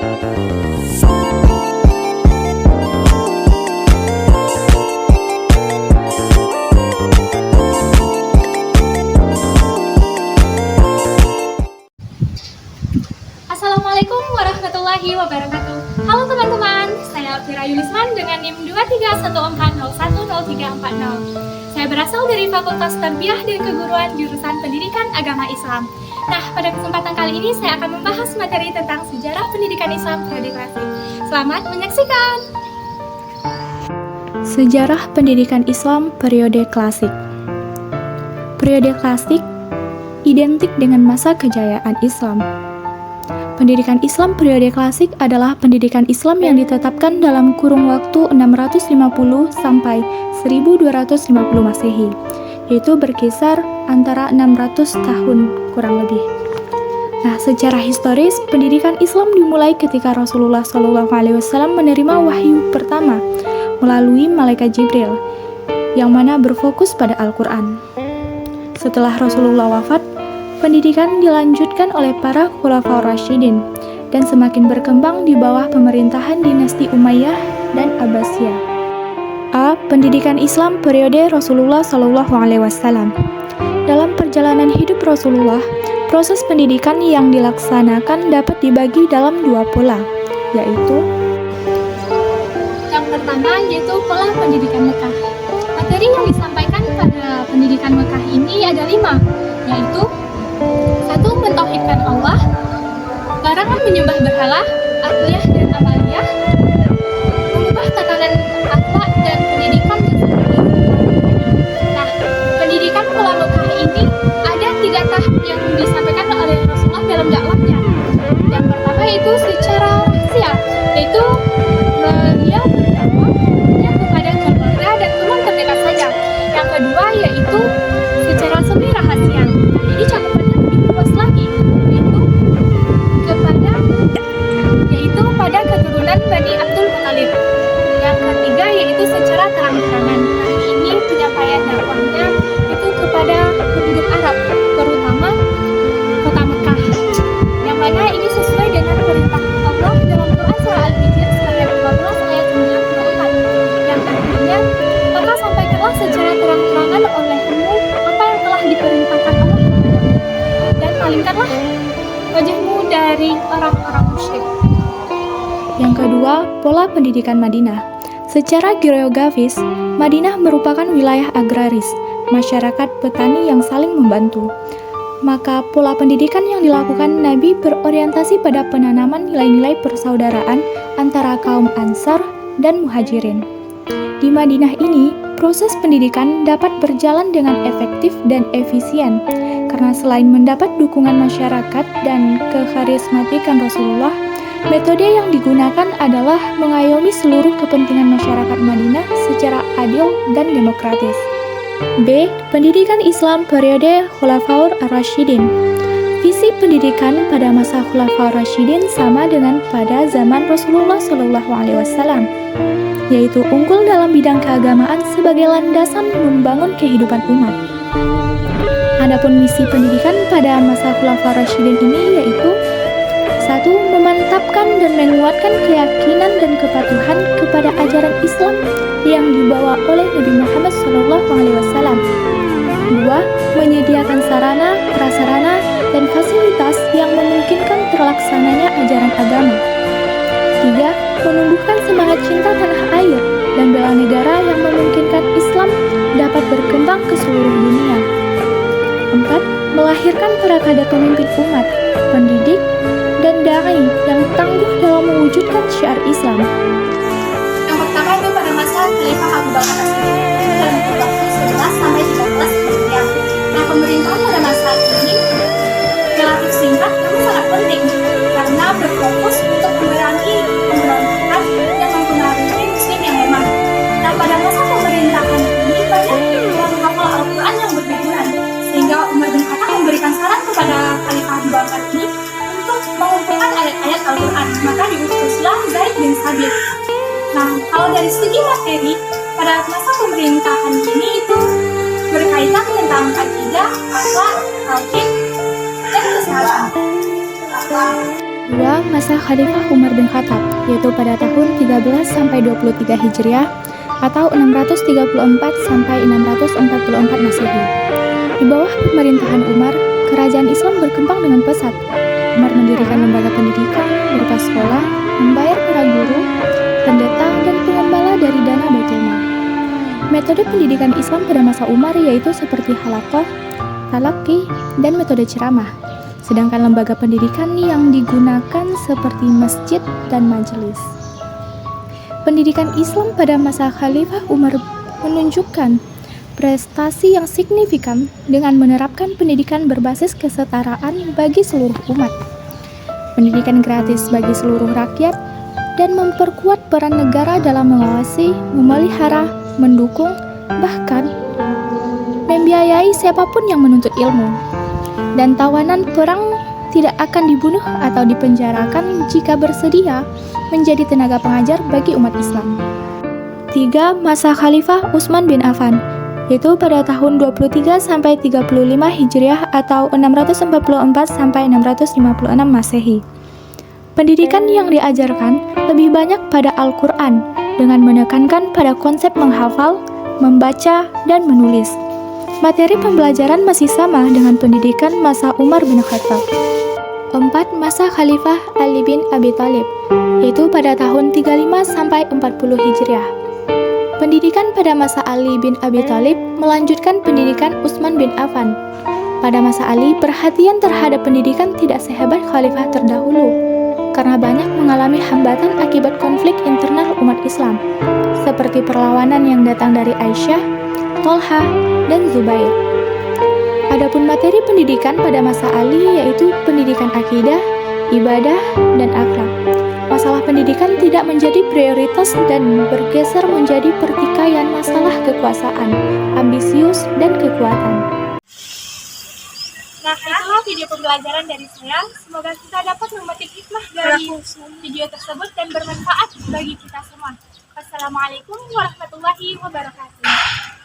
Assalamualaikum warahmatullahi wabarakatuh. Halo teman-teman, saya Alfira Yulisman dengan NIM 23140310340. Saya berasal dari Fakultas Tarbiyah dan Keguruan jurusan Pendidikan Agama Islam. Nah, pada kesempatan kali ini saya akan membahas materi tentang sejarah pendidikan Islam periode klasik. Selamat menyaksikan. Sejarah pendidikan Islam periode klasik. Periode klasik identik dengan masa kejayaan Islam. Pendidikan Islam periode klasik adalah pendidikan Islam yang ditetapkan dalam kurung waktu 650 sampai 1250 Masehi, yaitu berkisar antara 600 tahun kurang lebih. Nah, secara historis, pendidikan Islam dimulai ketika Rasulullah SAW menerima wahyu pertama melalui malaikat Jibril, yang mana berfokus pada Al-Quran. Setelah Rasulullah wafat, pendidikan dilanjutkan oleh para Khulafaur Rasyidin dan semakin berkembang di bawah pemerintahan dinasti Umayyah dan Abbasiyah. A. Pendidikan Islam periode Rasulullah SAW. Dalam perjalanan hidup Rasulullah, proses pendidikan yang dilaksanakan dapat dibagi dalam dua pola, yaitu yang pertama yaitu pola pendidikan Mekah. Materi yang disampaikan pada pendidikan Mekah ini ada 5, yaitu 1. Mentauhidkan Allah, larangan menyembah berhala, aqliyah dan amaliyah, mengubah tatanan akhlak dan pendidikan dan sebagainya. Nah, pendidikan pola Mekah ini ada 3 tahap yang disampaikan oleh Rasulullah dalam dakwahnya. Yang pertama itu secara rahasia, yaitu beliau berdakwah hanya kepada keluarga dan teman terdekat saja. Yang kedua yaitu secara semi rahasia. Jadi cakupannya lebih luas lagi, yaitu pada keturunan Bani Abdul Muthalib. Yang ketiga yaitu secara terang-terangan. Kali ini penyampaian dakwahnya itu kepada penduduk Arab, terutama kota Mekah, yang mana ini sesuai dengan perintah Allah dalam Quran surah Al-Hijr ayat 12 ayat 94, yang artinya, maka sampaikanlah secara terang-terangan olehmu apa yang telah diperintahkan Allah kepadamu, dan palingkanlah wajahmu dari orang-orang musyrik. Yang kedua, pola pendidikan Madinah. Secara geografis, Madinah merupakan wilayah agraris, masyarakat petani yang saling membantu. Maka pola pendidikan yang dilakukan Nabi berorientasi pada penanaman nilai-nilai persaudaraan antara kaum Ansar dan Muhajirin. Di Madinah ini, proses pendidikan dapat berjalan dengan efektif dan efisien, karena selain mendapat dukungan masyarakat dan kekarismatikan Rasulullah, metode yang digunakan adalah mengayomi seluruh kepentingan masyarakat Madinah secara adil dan demokratis. B. Pendidikan Islam periode Khulafaur Ar-Rasyidin. Visi pendidikan pada masa Khulafaur Rasyidin sama dengan pada zaman Rasulullah SAW, yaitu unggul dalam bidang keagamaan sebagai landasan membangun kehidupan umat. Adapun misi pendidikan pada masa Khulafaur Rasyidin ini yaitu 1. Memantapkan dan menguatkan keyakinan dan kepatuhan kepada ajaran Islam yang dibawa oleh Nabi Muhammad SAW. 2. Menyediakan sarana, prasarana, dan fasilitas yang memungkinkan terlaksananya ajaran agama. 3. Menumbuhkan semangat cinta tanah air dan bela negara yang memungkinkan Islam dapat berkembang ke seluruh dunia. 4. Melahirkan para kader pemimpin umat, pendidik, dan da'i yang tangguh dalam mewujudkan syiar Islam. Yang pertama itu pada masa Khalifah Abu Bakar As-Siddiq dalam waktu 11 sampai 13 Hijriah. Nah, pemerintahan pada masa ini relatif singkat namun sangat penting karena berfokus untuk memerangi pemberontakan yang mempengaruhi muslim yang lemah. Nah, pada masa pemerintahan ini banyak orang hafal Al-Quran yang berguguran, sehingga Umar bin Khattab memberikan saran kepada Khalifah Abu Bakar ini mengumpulkan ayat-ayat Al-Quran, maka diutuslah Zaid bin Sabit. Nah, kalau dari segi materi, pada masa pemerintahan ini itu berkaitan tentang akidah, akhlak, tauhid, dan kesehatan. 2. Masa Khalifah Umar bin Khattab, yaitu pada tahun 13 sampai 23 Hijriah atau 634 sampai 644 Masehi. Di bawah pemerintahan Umar, kerajaan Islam berkembang dengan pesat. Umar mendirikan lembaga pendidikan berupa sekolah, membayar para guru, pendeta, dan pengembala dari dana Baitul Mal. Metode pendidikan Islam pada masa Umar yaitu seperti halaqah, talaqi, dan metode ceramah. Sedangkan lembaga pendidikan yang digunakan seperti masjid dan majelis. Pendidikan Islam pada masa Khalifah Umar menunjukkan prestasi yang signifikan dengan menerapkan pendidikan berbasis kesetaraan bagi seluruh umat, pendidikan gratis bagi seluruh rakyat, dan memperkuat peran negara dalam mengawasi, memelihara, mendukung, bahkan membiayai siapapun yang menuntut ilmu. Dan tawanan perang tidak akan dibunuh atau dipenjarakan jika bersedia menjadi tenaga pengajar bagi umat Islam. 3. Masa Khalifah Utsman bin Affan, yaitu pada tahun 23 sampai 35 Hijriah atau 644 sampai 656 Masehi. Pendidikan yang diajarkan lebih banyak pada Al-Quran dengan menekankan pada konsep menghafal, membaca, dan menulis. Materi pembelajaran masih sama dengan pendidikan masa Umar bin Khattab. 4. Masa Khalifah Ali bin Abi Thalib, yaitu pada tahun 35 sampai 40 Hijriah. Pendidikan pada masa Ali bin Abi Thalib melanjutkan pendidikan Utsman bin Affan. Pada masa Ali, perhatian terhadap pendidikan tidak sehebat khalifah terdahulu, karena banyak mengalami hambatan akibat konflik internal umat Islam, seperti perlawanan yang datang dari Aisyah, Tolha, dan Zubair. Adapun materi pendidikan pada masa Ali yaitu pendidikan akidah, ibadah, dan akhlak. Masalah pendidikan tidak menjadi prioritas dan bergeser menjadi pertikaian masalah kekuasaan, ambisius, dan kekuatan. Nah, itulah video pembelajaran dari saya. Semoga kita dapat memetik hikmah dari video tersebut dan bermanfaat bagi kita semua. Wassalamualaikum warahmatullahi wabarakatuh.